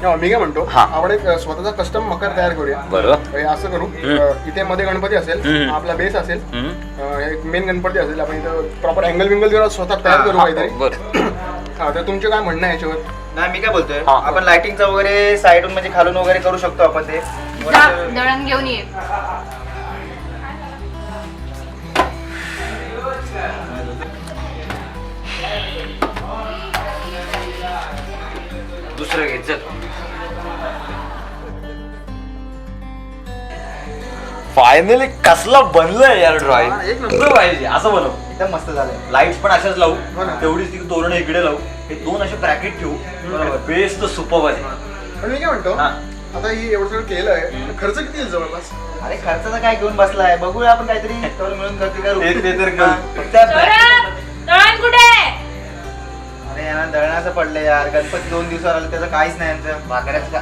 मी काय म्हणतो हा. आपण एक स्वतःचा कस्टम मकर तयार करूया. बरोबर. असं करू इथे मध्ये गणपती असेल, आपला बेस असेल, एक मेन गणपती असेल, आपण इथं प्रॉपर अँगल विंगल जरा स्वतः तयार करू काहीतरी. हा तर तुमचे काय म्हणणं आहे याच्यावर? नाही मी काय बोलतोय आपण लाइटिंगचं वगैरे साईडून म्हणजे खालून वगैरे करू शकतो आपण ते. दळण घेऊन ये. दुसरं घे चल. फायनली कसला बनलंय यार ड्रॉइंग. एक नंबर पाहिजे असं बनव. एकदम मस्त झालंय. लाईट्स पण अशाच लावू, हो ना. तेवढीच ती तोरण इकडे लावू, हे 2 असे ब्रॅकेट ठेवू. बेस्ट तर सुपर आहे. पण मी काय म्हणतो हा. आता ही एवढं सगळं केलंय, खर्च किती येईल जवळपास? अरे खर्चाचं काय घेऊन बसलाय, बघूया आपण काहीतरी तेवढं मिळून खर्च करू. ते तर हा. फक्त दळण कुठे? अरे यांना दळणाचं पडलंय यार, गणपती 2 दिवसावर आले त्याचं काहीच नाही यांचं. भाकऱ्याचं का